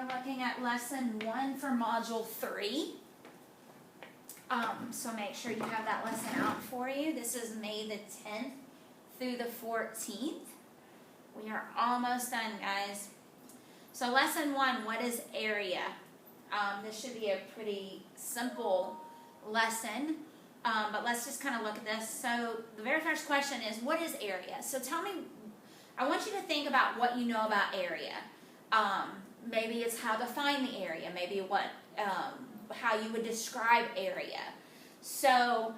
We're looking at lesson 1 for module 3. So make sure you have that lesson out for you. This is May the 10th through the 14th. We are almost done, guys. So lesson 1, what is area? This should be a pretty simple lesson, but let's just kind of look at this. So the very first question is, what is area? So tell me, I want you to think about what you know about area. Maybe it's how to find the area, maybe how you would describe area. So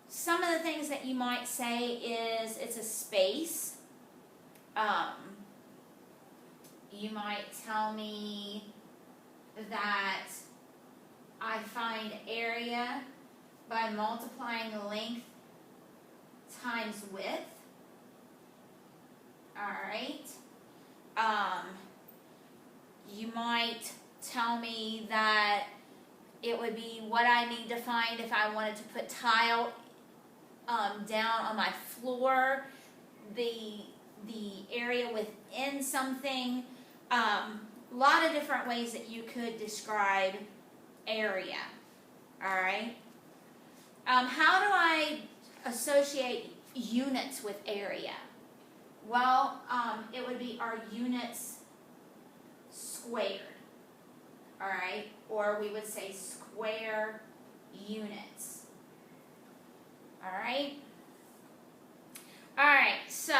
some of the things that you might say is it's a space. You might tell me that I find area by multiplying length times width. Alright. You might tell me that it would be what I need to find if I wanted to put tile down on my floor, the area within something. A lot of different ways that you could describe area. Alright? How do I associate units with area? Well, it would be our units squared. Alright? Or we would say square units. Alright? Alright, so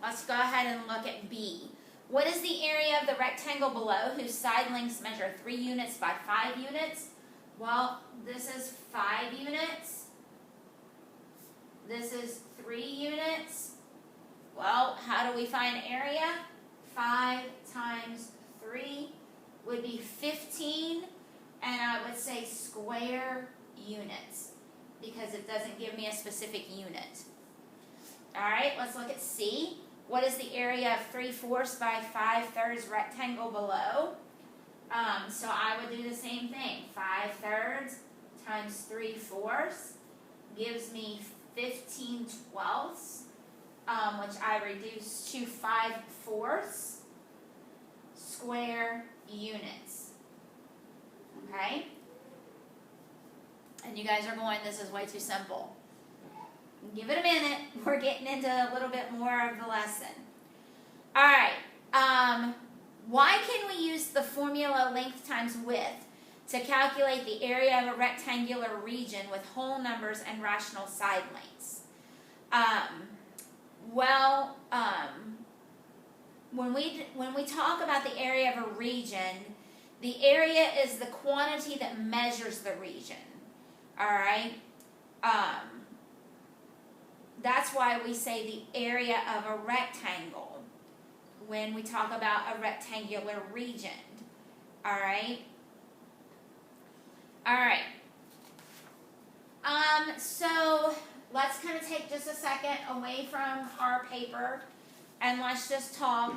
let's go ahead and look at B. What is the area of the rectangle below whose side lengths measure 3 units by 5 units? Well, this is 5 units. This is 3 units. Well, how do we find area? 5 times 3 would be 15, and I would say square units because it doesn't give me a specific unit. Alright, let's look at C. What is the area of 3/4 by 5/3 rectangle below? So I would do the same thing. 5/3 times 3/4 gives me 15/12, which I reduce to 5/4 square units. Okay? And you guys are going, this is way too simple. Give it a minute. We're getting into a little bit more of the lesson. Alright. Why can we use the formula length times width to calculate the area of a rectangular region with whole numbers and rational side lengths? When we talk about the area of a region, the area is the quantity that measures the region. Alright? That's why we say the area of a rectangle when we talk about a rectangular region. Alright? Alright. So let's kind of take just a second away from our paper and let's just talk.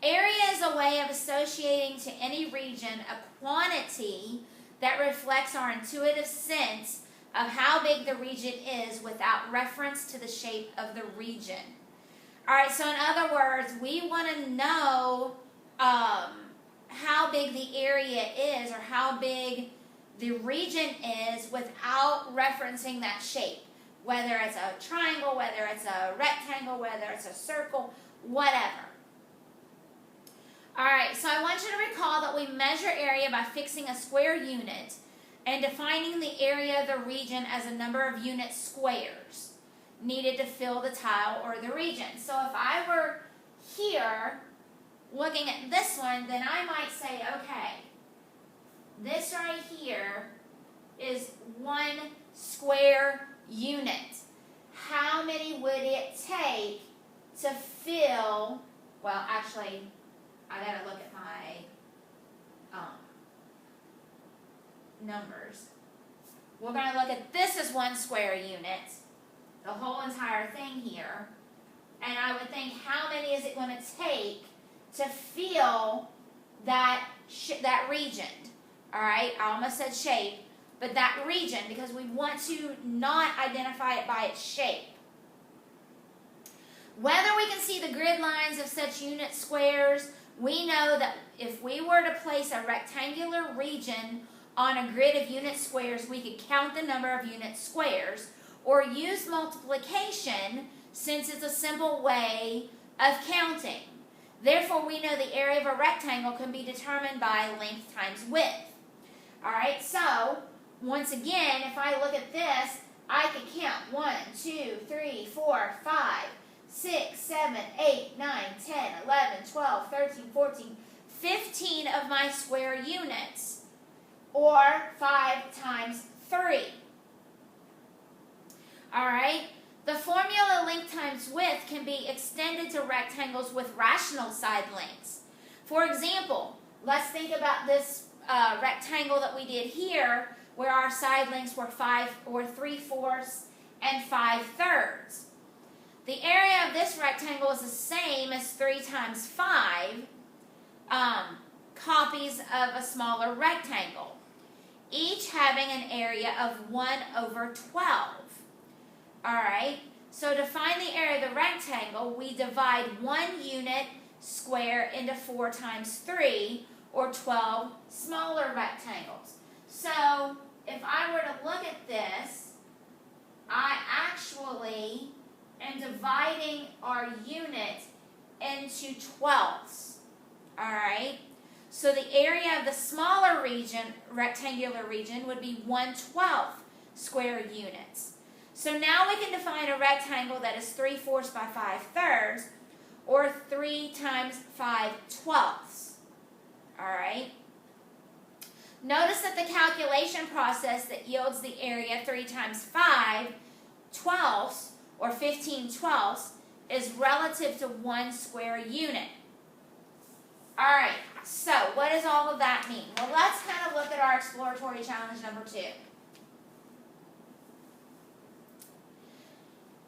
Area is a way of associating to any region a quantity that reflects our intuitive sense of how big the region is without reference to the shape of the region. Alright, so in other words, we want to know how big the area is or how big the region is without referencing that shape. Whether it's a triangle, whether it's a rectangle, whether it's a circle, whatever. Alright, so I want you to recall that we measure area by fixing a square unit and defining the area of the region as a number of unit squares needed to fill the tile or the region. So if I were here looking at this one, then I might say, okay, this right here is 1 square unit. How many would it take to fill, well, actually, I gotta look at my numbers. We're going to look at this as 1 square unit, the whole entire thing here, and I would think how many is it going to take to fill that region. Alright, I almost said shape, but that region, because we want to not identify it by its shape. Whether we can see the grid lines of such unit squares we know that if we were to place a rectangular region on a grid of unit squares, we could count the number of unit squares or use multiplication since it's a simple way of counting. Therefore, we know the area of a rectangle can be determined by length times width. Alright, so once again, if I look at this, I could count 1, 2, 3, 4, 5, 6, 7, 8, 9, 10, 11, 12, 13, 14, 15 of my square units, or 5 times 3. Alright, the formula length times width can be extended to rectangles with rational side lengths. For example, let's think about this rectangle that we did here, where our side lengths were 3/4 and 5/3. The area of this rectangle is the same as 3 times 5 copies of a smaller rectangle, each having an area of 1/12. Alright, so to find the area of the rectangle, we divide 1 unit square into 4 times 3, or 12 smaller rectangles. So, if I were to look at this, I actually am dividing our unit into 12ths. Alright? So the area of the smaller region, rectangular region, would be 1/12 square units. So now we can define a rectangle that is 3/4 by 5/3, or 3 times 5/12. Alright? Notice that the calculation process that yields the area 3 times 5/12, or 15/12, is relative to 1 square unit. Alright, so what does all of that mean? Well, let's kind of look at our exploratory challenge number 2.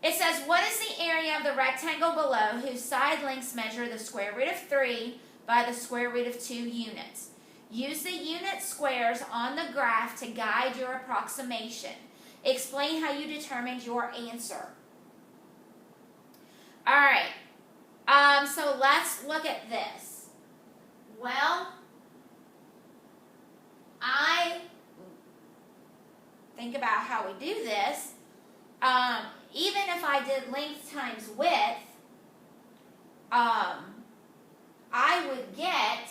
It says, what is the area of the rectangle below whose side lengths measure the square root of 3 by the square root of 2 units? Use the unit squares on the graph to guide your approximation. Explain how you determined your answer. Alright, so let's look at this. Well, I think about how we do this. Even if I did length times width, I would get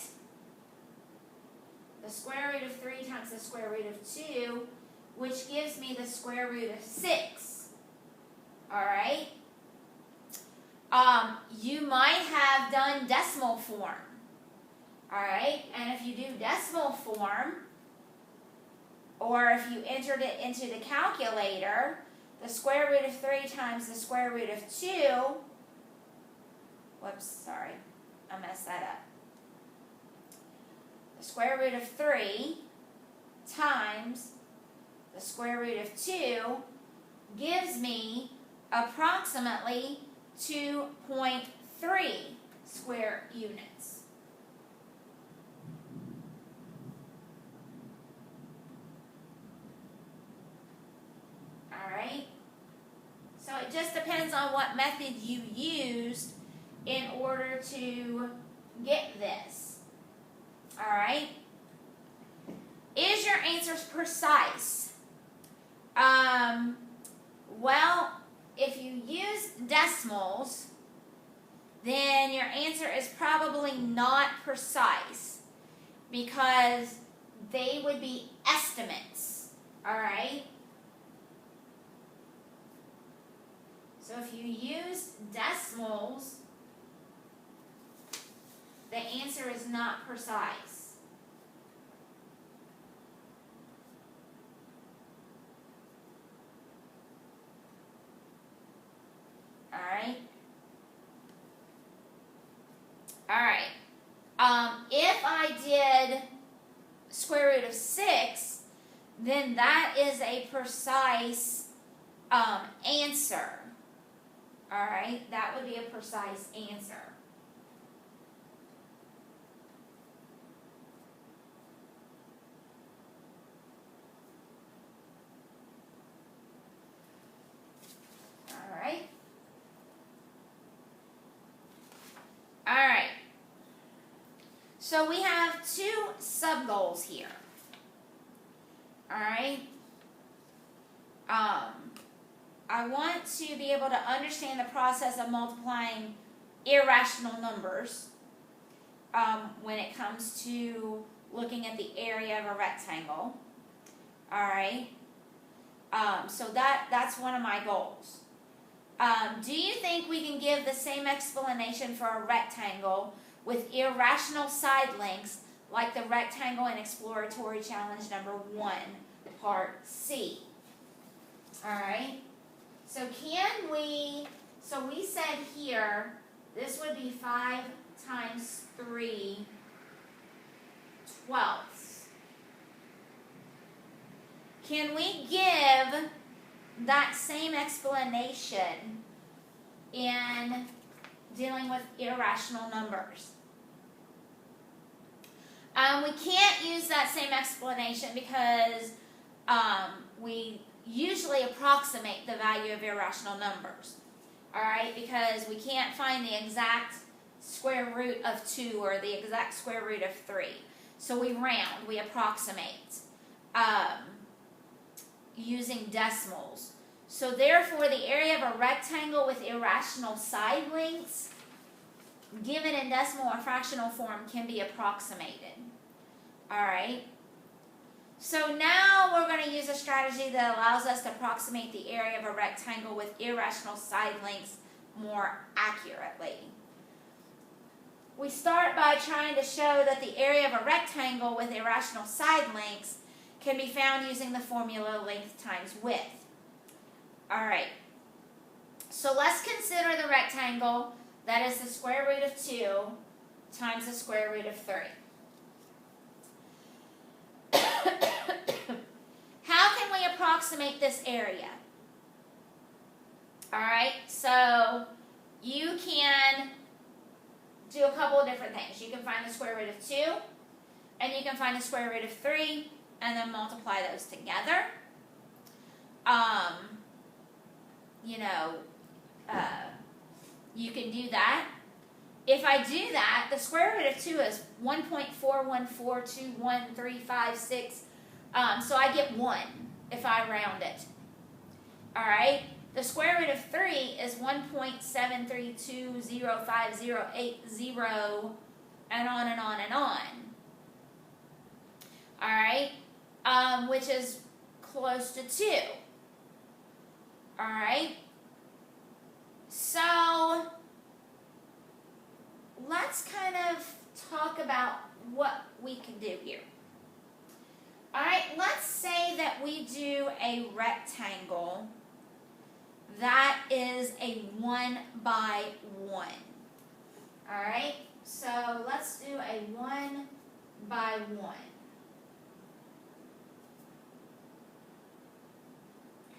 the square root of 3 times the square root of 2, which gives me the square root of 6. Alright? You might have done decimal form. Alright? And if you do decimal form, or if you entered it into the calculator, the square root of 3 times the square root of 2, whoops, sorry, I messed that up. The square root of 3 times the square root of 2 gives me approximately 2.3 square units. Alright? So it just depends on what method you used in order to get this. Alright? Is your answers precise? Well, if you use decimals, then your answer is probably not precise because they would be estimates. Alright? So if you use decimals, the answer is not precise. Alright? Alright. If I did square root of 6, then that is a precise answer. Alright? That would be a precise answer. Alright? Alright. So we have two sub-goals here. Alright? I want to be able to understand the process of multiplying irrational numbers when it comes to looking at the area of a rectangle. Alright? So that's one of my goals. Do you think we can give the same explanation for a rectangle with irrational side lengths like the rectangle in exploratory challenge number 1, part C? Alright? So we said here, this would be 5 times 3 twelfths. Can we give that same explanation in dealing with irrational numbers? We can't use that same explanation because we usually approximate the value of irrational numbers. Alright, because we can't find the exact square root of 2 or the exact square root of 3. So we round, we approximate using decimals. So therefore, the area of a rectangle with irrational side lengths, given in decimal or fractional form, can be approximated. Alright? So now we're going to use a strategy that allows us to approximate the area of a rectangle with irrational side lengths more accurately. We start by trying to show that the area of a rectangle with irrational side lengths can be found using the formula length times width. Alright, so let's consider the rectangle that is the square root of 2 times the square root of 3. How can we approximate this area? Alright, so you can do a couple of different things. You can find the square root of 2, and you can find the square root of 3, and then multiply those together. You can do that. If I do that, the square root of 2 is 1.41421356. So I get 1 if I round it. Alright? The square root of 3 is 1.7320580, and on and on and on. Alright? Which is close to 2. Alright? So, let's kind of talk about what we can do here. Alright, let's say that we do a rectangle that is a 1 by 1. Alright, so let's do a 1 by 1.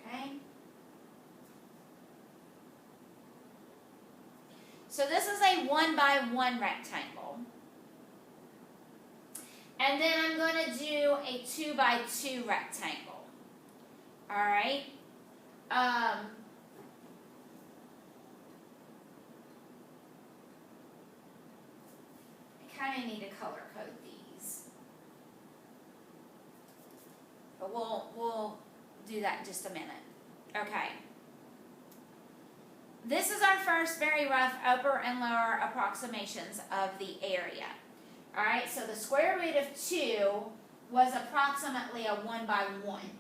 Okay? So this is a 1 by 1 rectangle. And then I'm going to do a 2 by 2 rectangle. Alright? I kind of need to color code these. But we'll do that in just a minute. Okay. This is our first very rough upper and lower approximations of the area. Alright, so the square root of 2 was approximately a 1 by 1.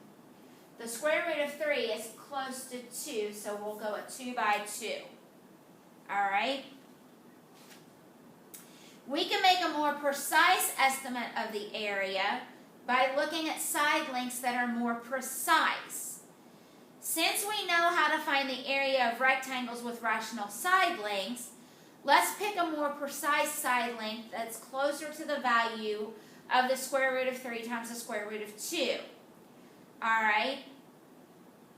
The square root of 3 is close to 2, so we'll go a 2 by 2. Alright? We can make a more precise estimate of the area by looking at side lengths that are more precise. Since we know how to find the area of rectangles with rational side lengths, let's pick a more precise side length that's closer to the value of the square root of 3 times the square root of 2. Alright?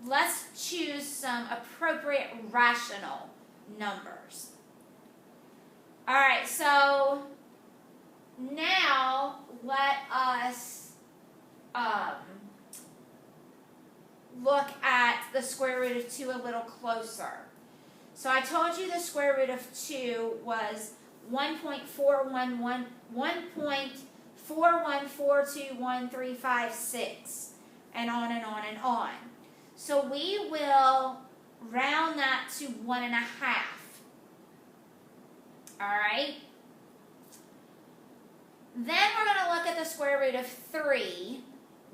Let's choose some appropriate rational numbers. Alright, so now let us look at the square root of 2 a little closer. So I told you the square root of 2 was 1.41421356, and on and on and on. So we will round that to 1.5. Alright? Then we're going to look at the square root of 3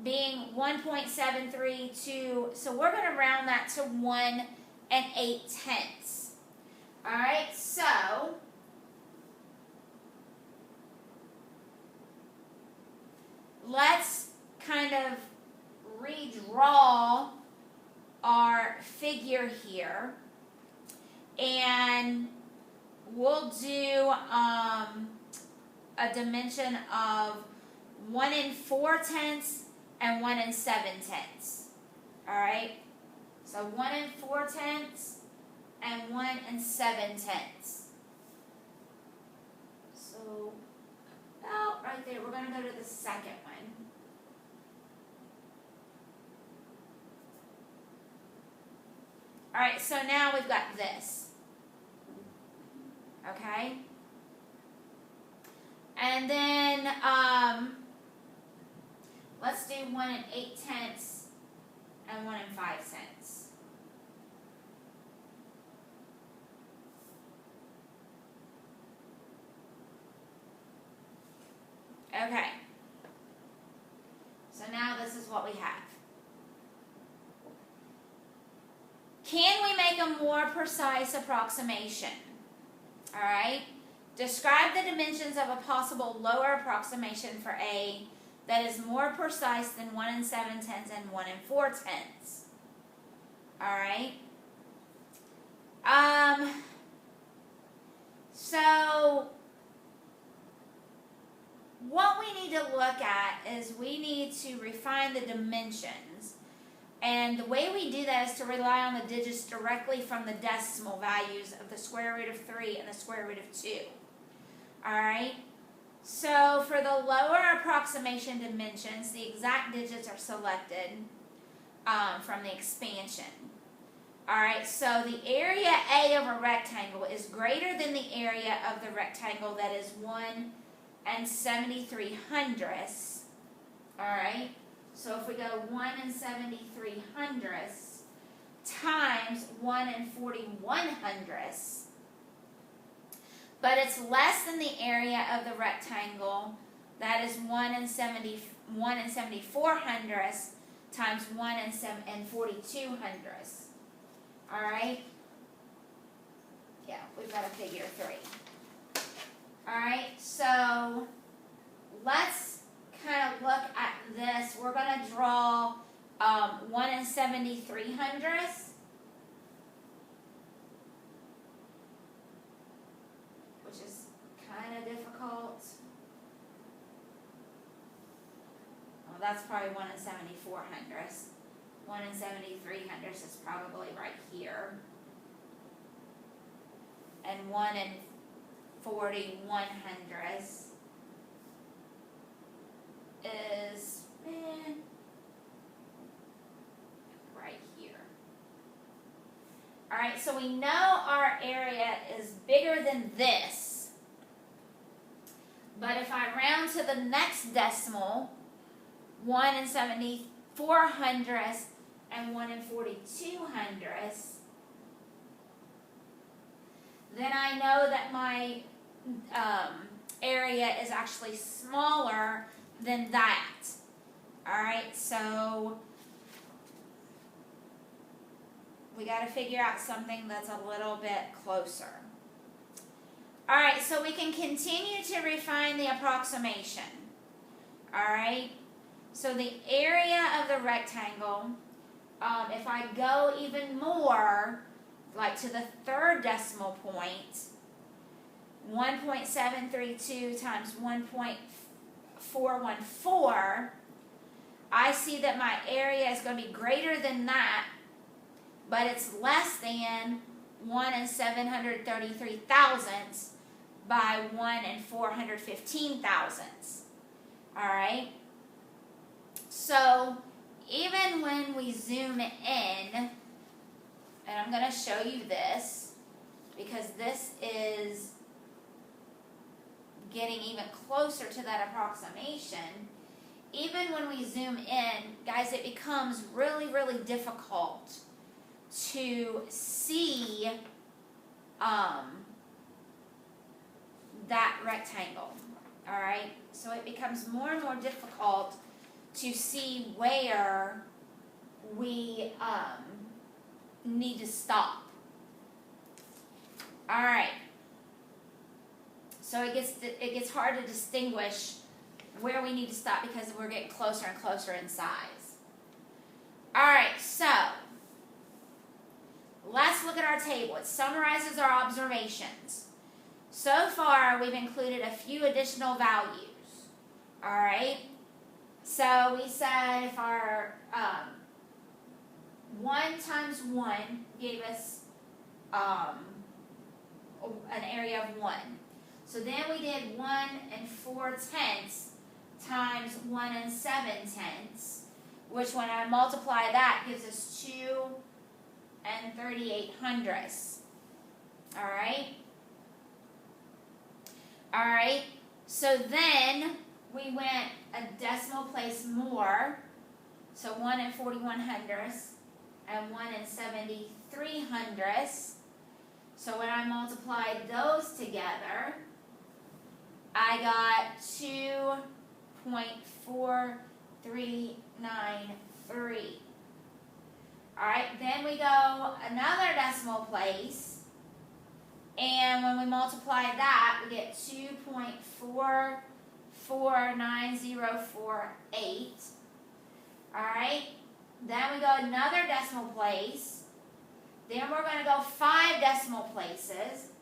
being 1.732, so we're going to round that to 1 8/10. Alright, so let's kind of redraw our figure here, and we'll do a dimension of 1 4/10 and 1 7/10. Alright, so 1 4/10 and 1 7/10. So about right there, we're going to go to the second one. Alright, so now we've got this. Okay? And then let's do 1 8/10 and 1 5/10. Okay. So now this is what we have. Can we make a more precise approximation? All right. Describe the dimensions of a possible lower approximation for A that is more precise than 1 7/10 and 1 4/10. All right. So what we need to look at is we need to refine the dimensions. And the way we do that is to rely on the digits directly from the decimal values of the square root of 3 and the square root of 2. Alright? So for the lower approximation dimensions, the exact digits are selected from the expansion. Alright, so the area A of a rectangle is greater than the area of the rectangle that is 1 73/100. Alright? So if we go 1 73/100 times 1 41/100, but it's less than the area of the rectangle that is 1 74/100 times 1 42/100. All right? Yeah, we've got a figure 3. All right, so let's kind of look at this. We're going to draw 1 73/100, which is kind of difficult. Well, that's probably 1 74/100. 1 73/100 is probably right here. And 1 41/100 is right here. Alright, so we know our area is bigger than this. But if I round to the next decimal, 1 74/100 and 1 42/100, then I know that my area is actually smaller than that. Alright, so we got to figure out something that's a little bit closer. Alright, so we can continue to refine the approximation. Alright, so the area of the rectangle, if I go even more, like to the third decimal point, 1.732 times 1.414, I see that my area is going to be greater than that, but it's less than 1 733,000 by 1 415,000. Alright? So, even when we zoom in, and I'm going to show you this, because this is getting even closer to that approximation, even when we zoom in, guys, it becomes really, really difficult to see that rectangle. All right, so it becomes more and more difficult to see where we need to stop. All right, so it gets hard to distinguish where we need to stop because we're getting closer and closer in size. All right, so let's look at our table. It summarizes our observations. So far, we've included a few additional values. All right, so we said if our 1 times 1 gave us an area of 1. So then we did 1 4/10 times 1 7/10, which when I multiply that gives us 2 3/8. All right? All right, so then we went a decimal place more, so 1 41/100 and 1 73/100. So when I multiplied those together, I got 2.4393. All right, then we go another decimal place. And when we multiply that, we get 2.449048. All right. Then we go another decimal place. Then we're going to go 5 decimal places.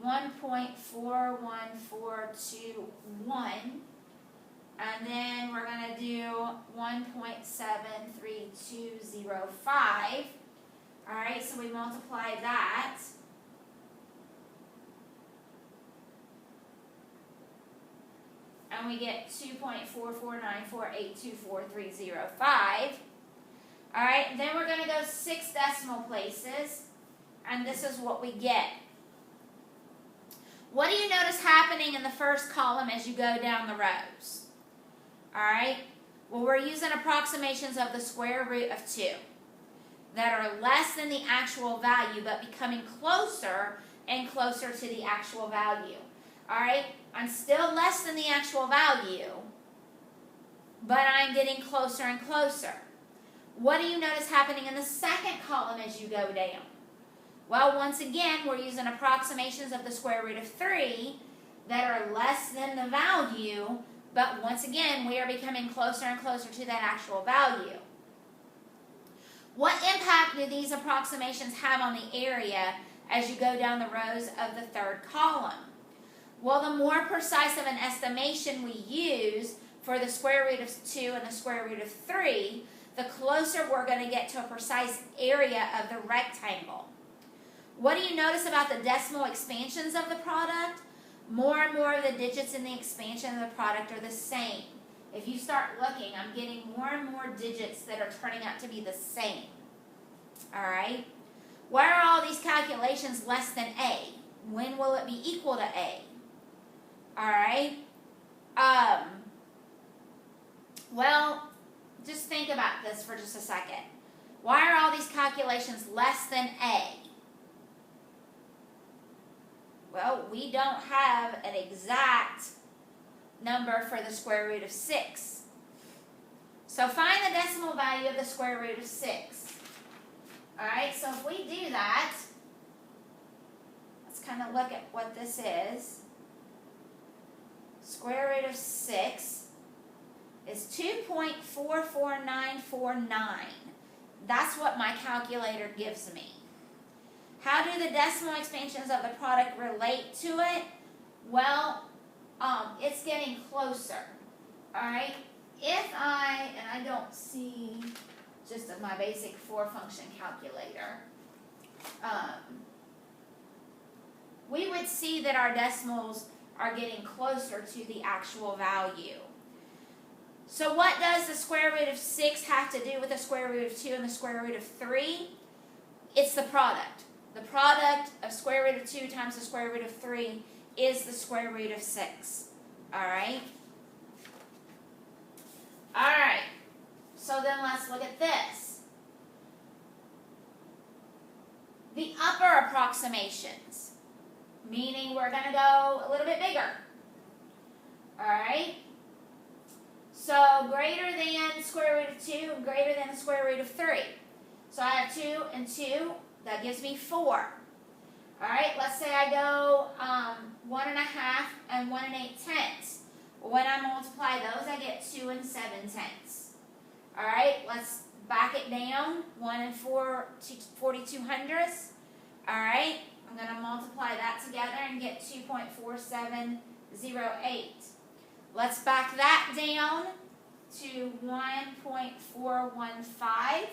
1.41421. And then we're going to do 1.73205. All right. So we multiply that. And we get 2.44948243005. All right, then we're going to go 6 decimal places, and this is what we get. What do you notice happening in the first column as you go down the rows? All right, well, we're using approximations of the square root of 2 that are less than the actual value, but becoming closer and closer to the actual value. All right, I'm still less than the actual value, but I'm getting closer and closer. What do you notice happening in the second column as you go down? Well, once again, we're using approximations of the square root of 3 that are less than the value, but once again, we are becoming closer and closer to that actual value. What impact do these approximations have on the area as you go down the rows of the third column? Well, the more precise of an estimation we use for the square root of 2 and the square root of 3, the closer we're going to get to a precise area of the rectangle. What do you notice about the decimal expansions of the product? More and more of the digits in the expansion of the product are the same. If you start looking, I'm getting more and more digits that are turning out to be the same. All right? Why are all these calculations less than A? When will it be equal to A? All right? Well, just think about this for just a second. Why are all these calculations less than A? Well, we don't have an exact number for the square root of 6. So find the decimal value of the square root of 6. All right, so if we do that, let's kind of look at what this is. Square root of 6 is 2.44949. That's what my calculator gives me. How do the decimal expansions of the product relate to it? Well, it's getting closer. All right. If and I don't see just my basic 4-function calculator, we would see that our decimals are getting closer to the actual value. So what does the square root of 6 have to do with the square root of 2 and the square root of 3? It's the product. The product of square root of 2 times the square root of 3 is the square root of 6. Alright? Alright. So then let's look at this. The upper approximations, meaning we're going to go a little bit bigger. Alright? So greater than square root of 2 and greater than the square root of 3. So I have 2 and 2. That gives me 4. Alright, let's say I go 1 1/2 and 1 8/10. When I multiply those, I get 2 7/10. Alright, let's back it down. 1 42/100. Alright, I'm going to multiply that together and get 2.4708. Let's back that down to 1.415.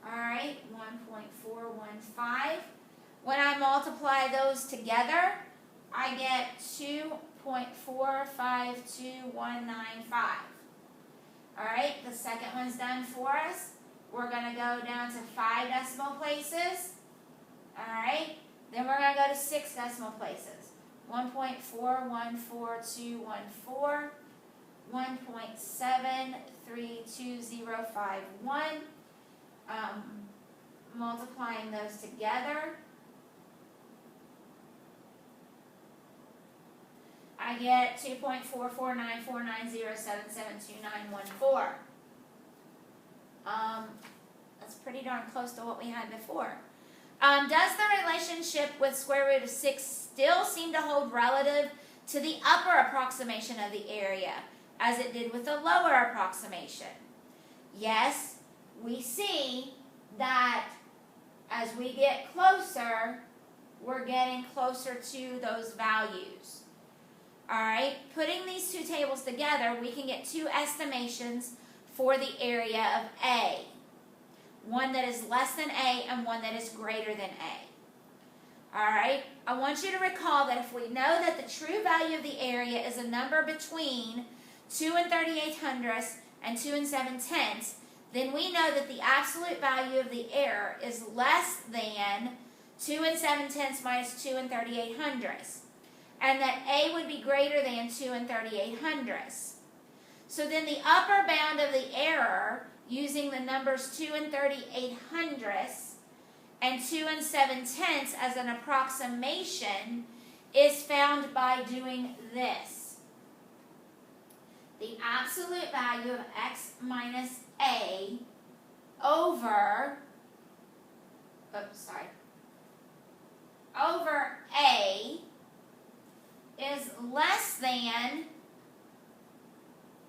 Alright, 1.415. When I multiply those together, I get 2.452195. Alright, the second one's done for us. We're going to go down to 5 decimal places. Alright, then we're going to go to 6 decimal places. 1.414214, 1.7325051. Multiplying those together, I get 2.449490772914. That's pretty darn close to what we had before. Does the relationship with square root of 6 still seem to hold relative to the upper approximation of the area, as it did with the lower approximation? Yes, we see that as we get closer, we're getting closer to those values. Alright, putting these two tables together, we can get two estimations for the area of A. One that is less than A and one that is greater than A. Alright, I want you to recall that if we know that the true value of the area is a number between 2 3/800 and 2 7/10, then we know that the absolute value of the error is less than 2 7/10 minus 2 3/800. And that A would be greater than 2 3/800. So then the upper bound of the error, using the numbers 2 3/800 and 2 7/10 as an approximation, is found by doing this. The absolute value of x minus A over A is less than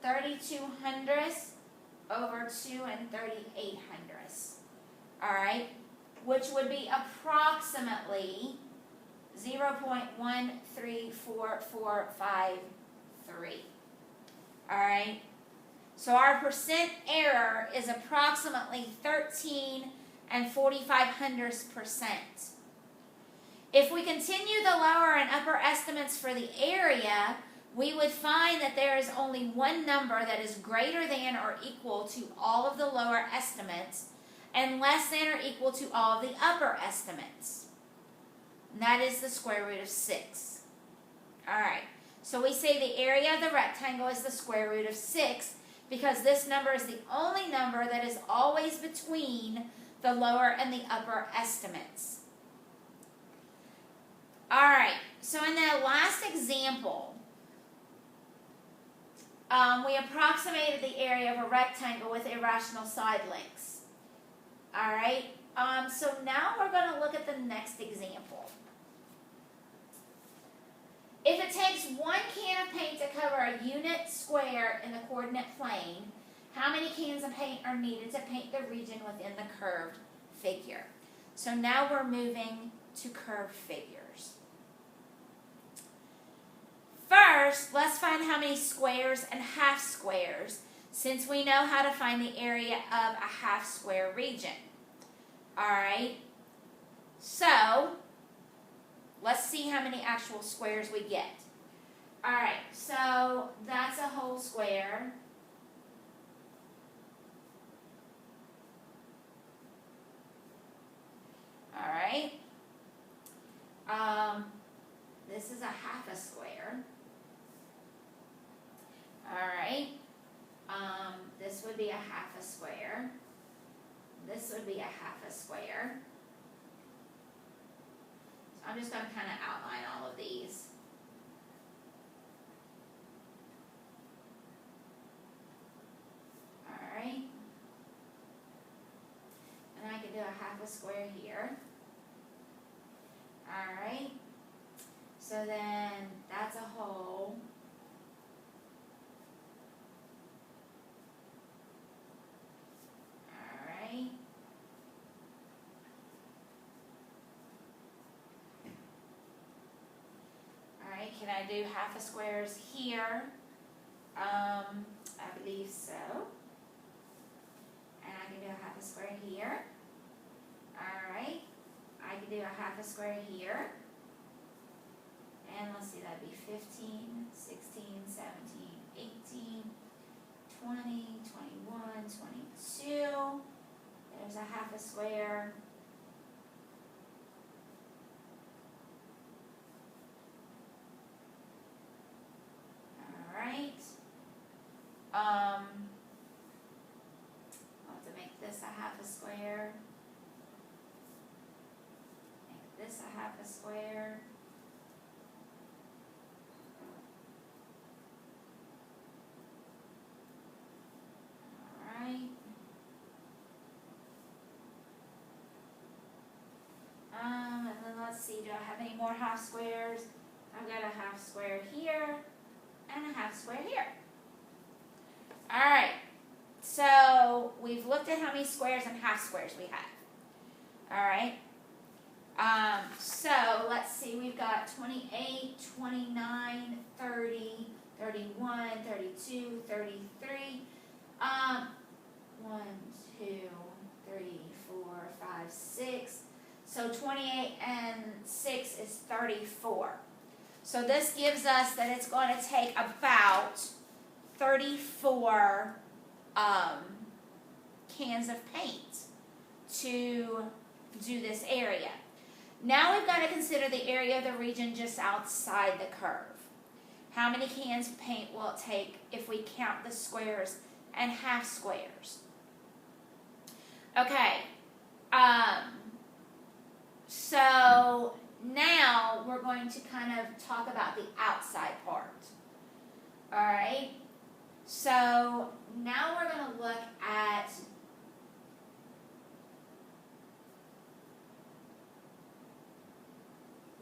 3200 over 2 3/800. Alright, which would be approximately 0.134453. Alright, so our percent error is approximately 13 4500%. If we continue the lower and upper estimates for the area, we would find that there is only one number that is greater than or equal to all of the lower estimates and less than or equal to all of the upper estimates. And that is the square root of 6. Alright, so we say the area of the rectangle is the square root of 6 because this number is the only number that is always between the lower and the upper estimates. Alright, so in the last example, we approximated the area of a rectangle with irrational side lengths. Alright, so now we're going to look at the next example. If it takes 1 can of paint to cover a unit square in the coordinate plane, how many cans of paint are needed to paint the region within the curved figure? So now we're moving to curved figures. First, let's find how many squares and half squares, since we know how to find the area of a half square region. Alright, so let's see how many actual squares we get. Alright, so that's a whole square. Alright, this is a half a square. be a half a square. This would be a half a square. So I'm just going to kind of outline all of these. Alright. And I can do a half a square here. Alright. So then that's a whole. Alright. Alright, can I do half a squares here? I believe so. And I can do a half a square here. Alright. I can do a half a square here. And let's see, that'd be 15, 16, 17, 18, 20, 21, 22. There's a half a square. Alright. I'll have to make this a half a square. Make this a half a square. Alright. And then let's see, do I have any more half squares? I've got a half square here and a half square here. Alright, so we've looked at how many squares and half squares we have. Alright, so let's see, we've got 28, 29, 30, 31, 32, 33. 1, 2, 3, 4, 5, 6. So 28 and 6 is 34. So this gives us that it's going to take about 34 cans of paint to do this area. Now we've got to consider the area of the region just outside the curve. How many cans of paint will it take if we count the squares and half squares? Okay, so now we're going to kind of talk about the outside part. Alright, so now we're going to look at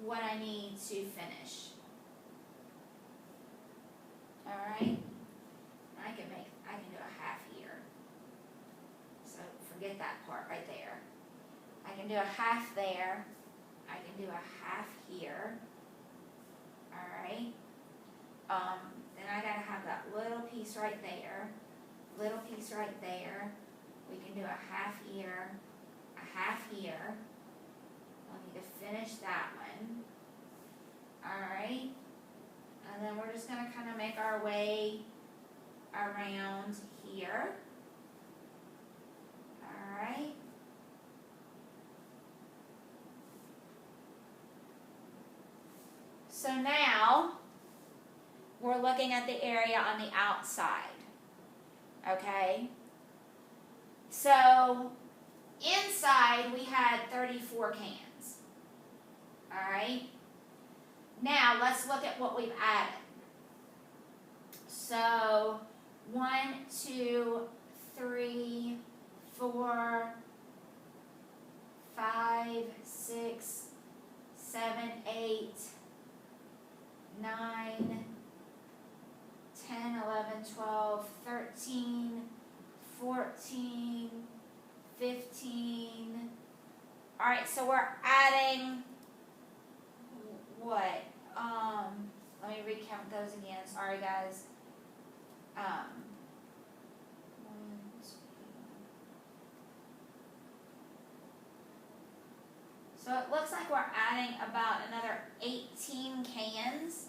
what I need to finish. Alright, I can do a half here. So forget that part right there. I can do a half there. I can do a half here. Alright. Then I gotta have that little piece right there. Little piece right there. We can do a half here. A half here. I'll need to finish that one. Alright. And then we're just gonna kind of make our way around here. Alright. So now we're looking at the area on the outside. Okay? So inside we had 34 cans. Alright? Now let's look at what we've added. So 1, 2, 3, 4, 5, 6, 7, 8, 9, 10, 11, 12, 13, 14, 15. Alright, so we're adding what? Let me recount those again. Sorry, guys. 1, 2. So it looks like we're adding about another 18 cans.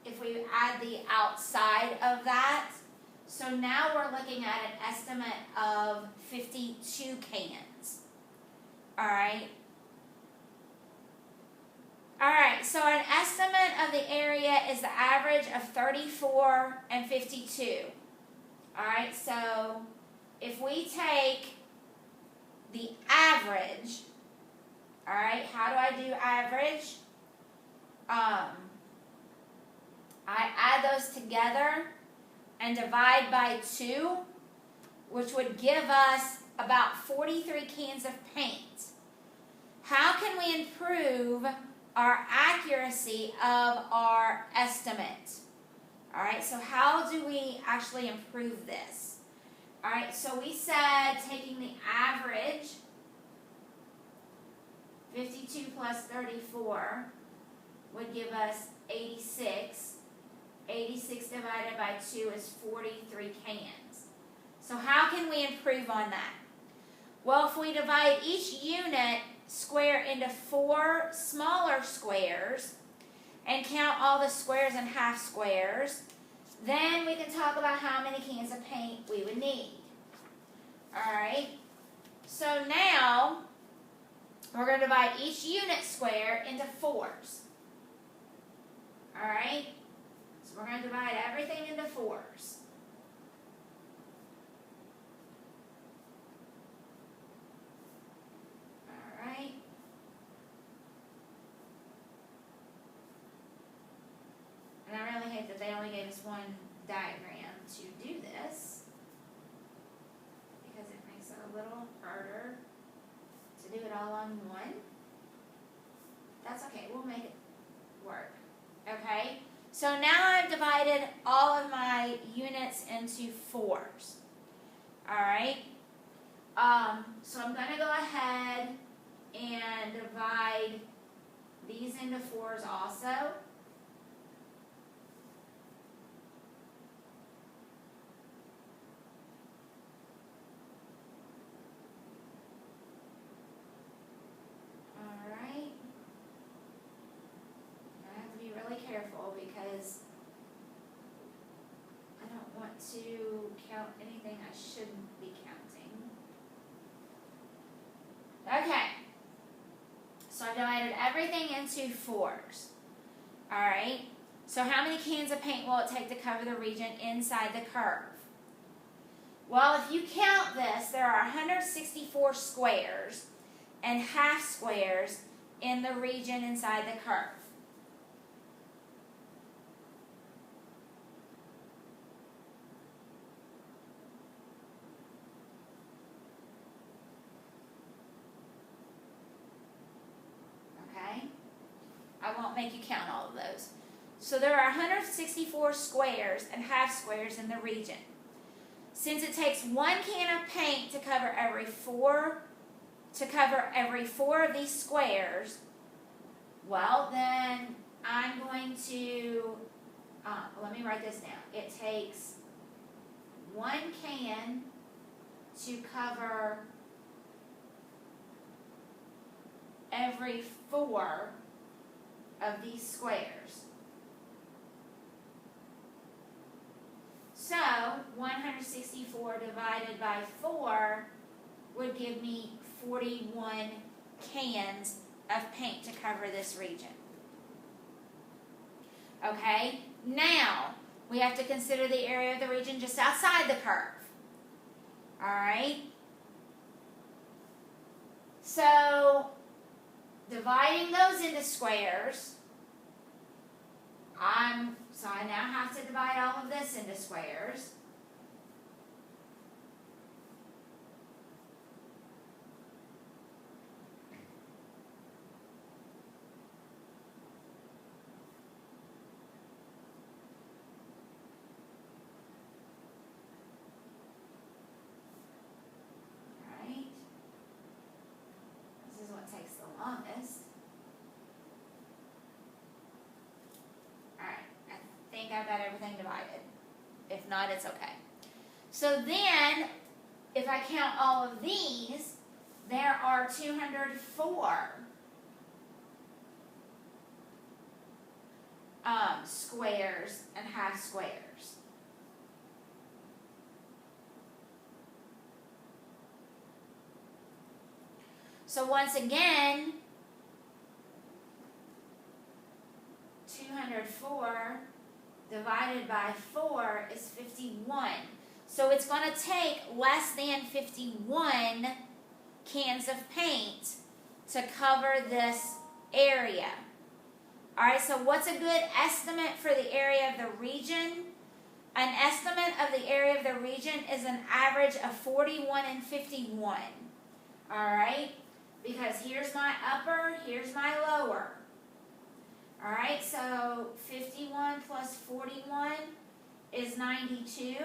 If we add the outside of that. So now we're looking at an estimate of 52 cans. Alright. Alright, so an estimate of the area is the average of 34 and 52. Alright, so if we take the average, alright, how do I do average? I add those together and divide by 2, which would give us about 43 cans of paint. How can we improve our accuracy of our estimate? Alright, so how do we actually improve this? Alright, so we said taking the average, 52 plus 34, would give us 86. 86 divided by 2 is 43 cans. So how can we improve on that? Well, if we divide each unit square into 4 smaller squares and count all the squares and half squares, then we can talk about how many cans of paint we would need. Alright, so now we're going to divide each unit square into 4s. Alright, so we're going to divide everything into 4s. Alright. And I really hate that they only gave us one diagram to do this, because it makes it a little harder to do it all on one. That's okay, we'll make it work. Okay, so now I've divided all of my units into 4s. Alright, so I'm going to go ahead and divide these into 4s also. Careful because I don't want to count anything I shouldn't be counting. Okay, so I've divided everything into 4s. Alright, so how many cans of paint will it take to cover the region inside the curve? Well, if you count this, there are 164 squares and half squares in the region inside the curve. I won't make you count all of those. So there are 164 squares and half squares in the region. Since it takes 1 can of paint to cover every 4 of these squares, well then I'm going to let me write this down. It takes 1 can to cover every 4 of these squares. So 164 divided by 4 would give me 41 cans of paint to cover this region. Okay, now we have to consider the area of the region just outside the curve. Alright, so dividing those into squares, so I now have to divide all of this into squares. Alright, this is what takes the longest. I've got everything divided. If not, it's okay. So then, if I count all of these, there are 204 squares and half squares. So once again, 204 divided by 4 is 51. So it's going to take less than 51 cans of paint to cover this area. Alright, so what's a good estimate for the area of the region? An estimate of the area of the region is an average of 41 and 51. Alright, because here's my upper, here's my lower. Alright, so 51 plus 41 is 92.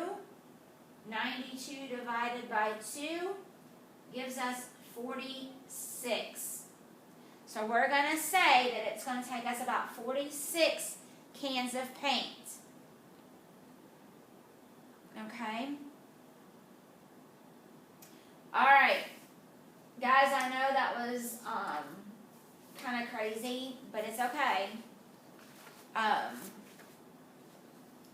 92 divided by 2 gives us 46. So we're going to say that it's going to take us about 46 cans of paint. Okay? Alright. Guys, I know that was kind of crazy, but it's okay.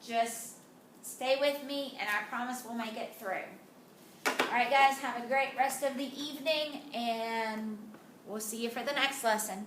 Just stay with me, and I promise we'll make it through. Alright, guys, have a great rest of the evening, and we'll see you for the next lesson.